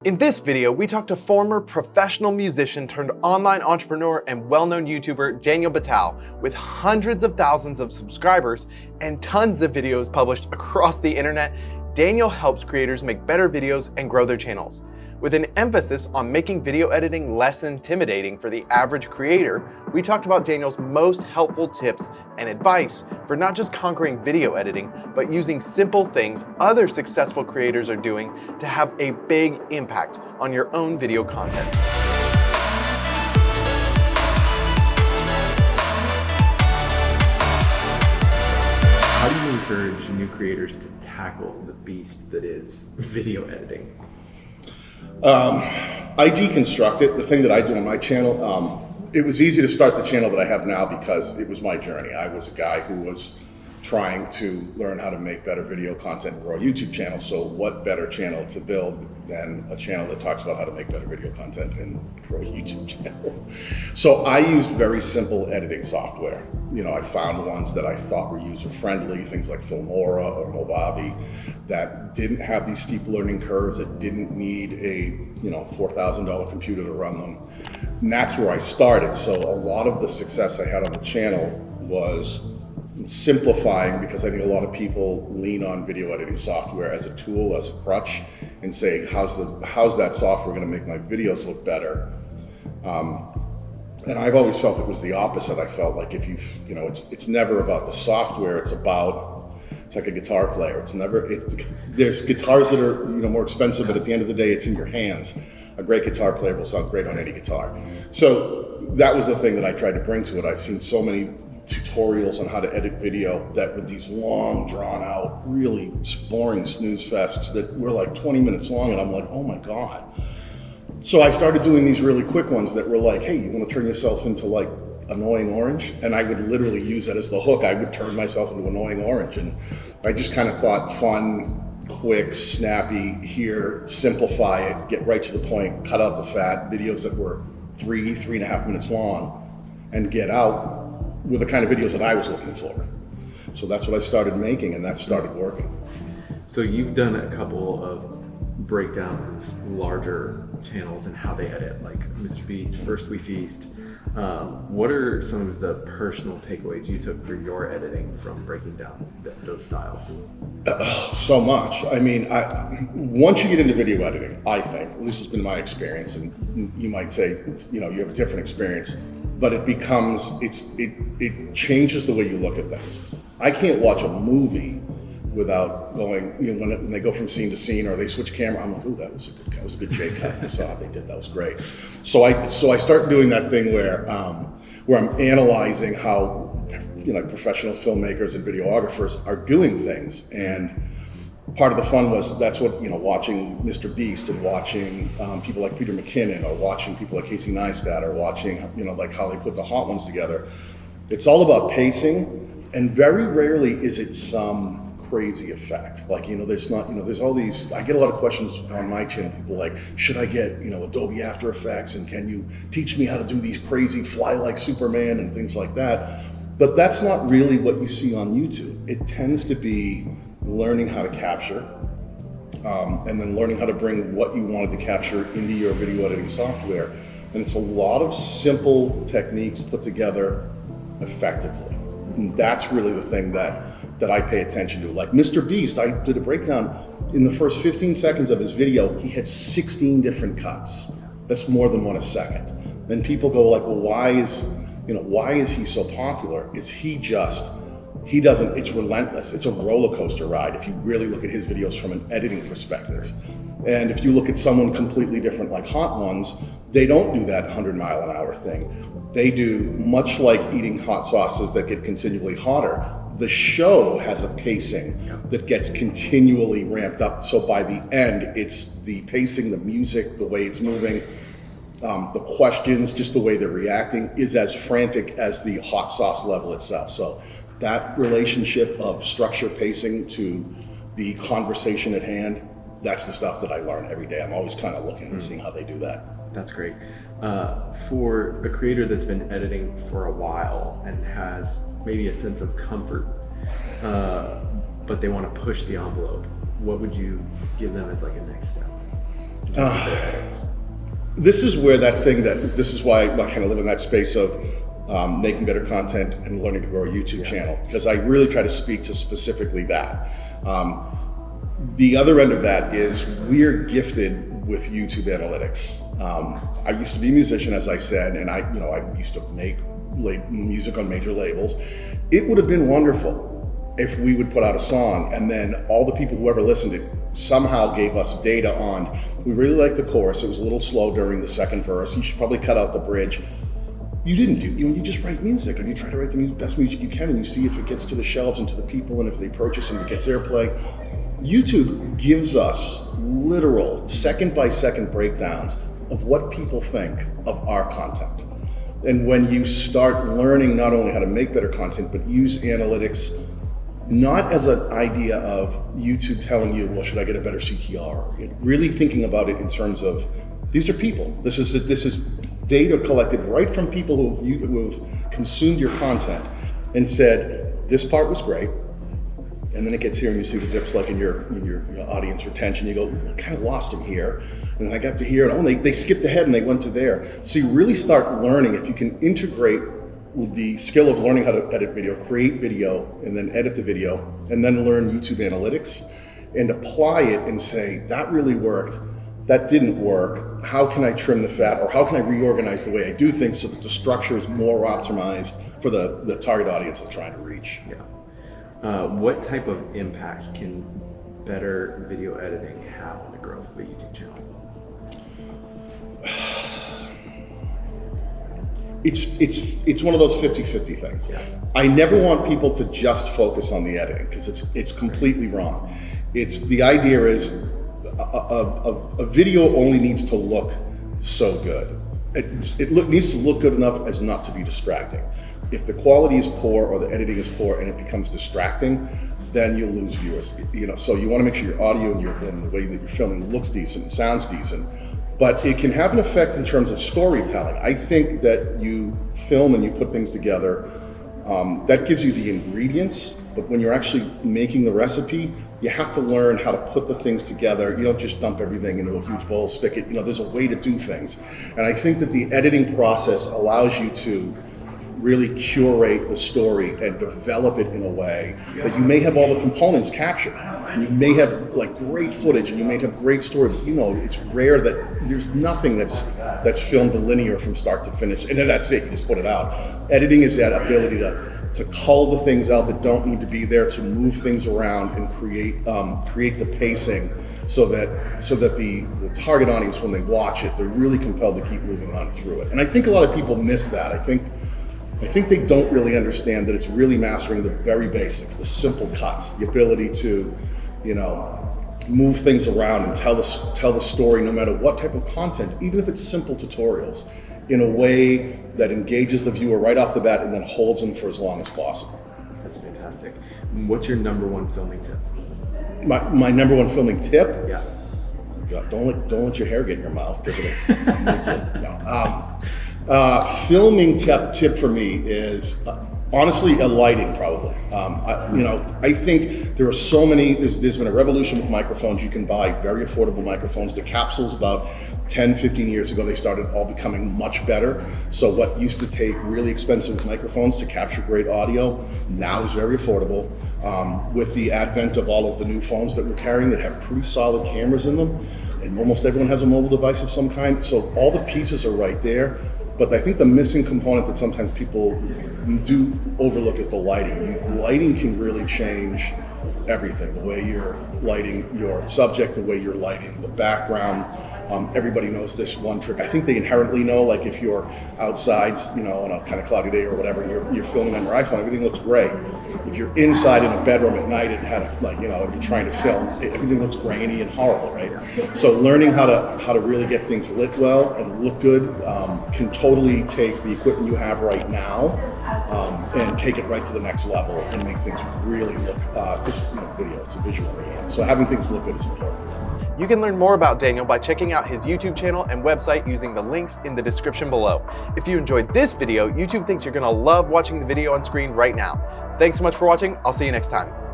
In this video, we talked to former professional musician turned online entrepreneur and well-known YouTuber Daniel Batal. With hundreds of thousands of subscribers and tons of videos published across the internet, Daniel helps creators make better videos and grow their channels. With an emphasis on making video editing less intimidating for the average creator, we talked about Daniel's most helpful tips and advice for not just conquering video editing, but using simple things other successful creators are doing to have a big impact on your own video content. How do you encourage new creators to tackle the beast that is video editing? I deconstruct it. The thing that I do on my channel, it was easy to start the channel that I have now because it was my journey. I was a guy who was trying to learn how to make better video content and grow a YouTube channel. So what better channel to build than a channel that talks about how to make better video content and grow a YouTube channel? So I used very simple editing software. You know, I found ones that I thought were user-friendly, things like Filmora or Movavi, that didn't have these steep learning curves, that didn't need a $4,000 computer to run them. And that's where I started. So a lot of the success I had on the channel was simplifying, because I think a lot of people lean on video editing software as a tool, as a crutch, and say, how's that software going to make my videos look better? And I've always felt it was the opposite. I felt like if it's never about the software. It's like a guitar player. There's guitars that are more expensive, but at the end of the day, it's in your hands. A great guitar player will sound great on any guitar. So that was the thing that I tried to bring to it. I've seen so many tutorials on how to edit video that with these long, drawn out, really boring snooze fests that were like 20 minutes long, and I'm like, oh my God. So I started doing these really quick ones that were like, hey, you want to turn yourself into like Annoying Orange? And I would literally use that as the hook. I would turn myself into Annoying Orange. And I just kind of thought fun, quick, snappy, here, simplify it, get right to the point, cut out the fat, videos that were 3.5 minutes long, and get out with the kind of videos that I was looking for. So that's what I started making, and that started working. So you've done a couple of breakdowns of larger channels and how they edit, like Mr. Beast, First We Feast. What are some of the personal takeaways you took for your editing from breaking down those styles? So much. I mean, once you get into video editing, I think, at least it's been my experience, and you might say, you have a different experience, but it changes the way you look at things. I can't watch a movie without going, when they go from scene to scene or they switch camera, I'm like, oh, that was a good J cut. I saw how they did that, was great. So I start doing that thing where I'm analyzing how professional filmmakers and videographers are doing things. And part of the fun was that's what, watching Mr. Beast and watching people like Peter McKinnon, or watching people like Casey Neistat, or watching, like how they put the hot ones together. It's all about pacing, and very rarely is it some crazy effect. Like, there's all these, I get a lot of questions on my channel, people like, should I get, Adobe After Effects, and can you teach me how to do these crazy fly like Superman and things like that? But that's not really what you see on YouTube. It tends to be learning how to capture, and then learning how to bring what you wanted to capture into your video editing software. And it's a lot of simple techniques put together effectively. And that's really the thing that I pay attention to. Like Mr. Beast, I did a breakdown. In the first 15 seconds of his video, he had 16 different cuts. That's more than one a second. Then people go like, well, why is he so popular? It's relentless. It's a roller coaster ride if you really look at his videos from an editing perspective. And if you look at someone completely different like Hot Ones, they don't do that 100-mile-an-hour thing. They do, much like eating hot sauces that get continually hotter, the show has a pacing that gets continually ramped up. So by the end, it's the pacing, the music, the way it's moving, the questions, just the way they're reacting is as frantic as the hot sauce level itself. So that relationship of structure, pacing to the conversation at hand, that's the stuff that I learn every day. I'm always kind of looking and seeing how they do that. That's great. For a creator that's been editing for a while and has maybe a sense of comfort, but they want to push the envelope, what would you give them as like a next step? in terms of their edits? This is where this is why I kind of live in that space of making better content and learning to grow a YouTube channel, because I really try to speak to specifically that. The other end of that is we're gifted with YouTube analytics. I used to be a musician, as I said, and I used to make music on major labels. It would have been wonderful if we would put out a song and then all the people who ever listened to it somehow gave us data on, we really liked the chorus, it was a little slow during the second verse, you should probably cut out the bridge. You didn't do, you just write music and you try to write the best music you can and you see if it gets to the shelves and to the people and if they purchase and it gets airplay. YouTube gives us literal second by second breakdowns of what people think of our content. And when you start learning not only how to make better content, but use analytics not as an idea of YouTube telling you, well, should I get a better CTR? Really thinking about it in terms of, these are people. This is data collected right from people who have consumed your content and said, this part was great. And then it gets here and you see the dips like in your audience retention. You go, I kind of lost them here. And then I got to here, and they skipped ahead and they went to there. So you really start learning, if you can integrate the skill of learning how to edit video, create video, and then edit the video, and then learn YouTube analytics, and apply it and say, that really worked, that didn't work, how can I trim the fat, or how can I reorganize the way I do things so that the structure is more optimized for the target audience I'm trying to reach. Yeah. What type of impact can better video editing have on the growth of a YouTube channel? It's one of those 50-50 things. Yeah. I never want people to just focus on the editing because it's completely wrong. The idea is a video only needs to look so good. It needs to look good enough as not to be distracting. If the quality is poor or the editing is poor and it becomes distracting, then you'll lose viewers. So you want to make sure your audio and the way that you're filming looks decent and sounds decent. But it can have an effect in terms of storytelling. I think that you film and you put things together, that gives you the ingredients, but when you're actually making the recipe, you have to learn how to put the things together. You don't just dump everything into a huge bowl, stick it, there's a way to do things. And I think that the editing process allows you to really curate the story and develop it in a way that you may have all the components captured. You may have like great footage and you may have great story, but it's rare that there's nothing that's filmed linear from start to finish, and then that's it, you just put it out. Editing is that ability to cull the things out that don't need to be there, to move things around and create the pacing so that the target audience, when they watch it, they're really compelled to keep moving on through it. And I think a lot of people miss that. I think they don't really understand that it's really mastering the very basics, the simple cuts, the ability to, move things around and tell the story no matter what type of content, even if it's simple tutorials, in a way that engages the viewer right off the bat and then holds them for as long as possible. That's fantastic. What's your number one filming tip? My number one filming tip? Yeah. God, don't let your hair get in your mouth. Filming tip for me is honestly a lighting, probably. I think there are so many. There's been a revolution with microphones. You can buy very affordable microphones. The capsules about 10, 15 years ago, they started all becoming much better. So what used to take really expensive microphones to capture great audio now is very affordable. With the advent of all of the new phones that we're carrying that have pretty solid cameras in them, and almost everyone has a mobile device of some kind. So all the pieces are right there. But I think the missing component that sometimes people do overlook is the lighting. Lighting can really change everything. The way you're lighting your subject, the way you're lighting the background. Everybody knows this one trick. I think they inherently know, like if you're outside, on a kind of cloudy day or whatever, and you're filming on your iPhone, everything looks great. If you're inside in a bedroom at night and you're trying to film, everything looks grainy and horrible, right? So learning how to really get things lit well and look good can totally take the equipment you have right now and take it right to the next level and make things really look, video, it's a visual medium. So having things look good is important. You can learn more about Daniel by checking out his YouTube channel and website using the links in the description below. If you enjoyed this video, YouTube thinks you're gonna love watching the video on screen right now. Thanks so much for watching. I'll see you next time.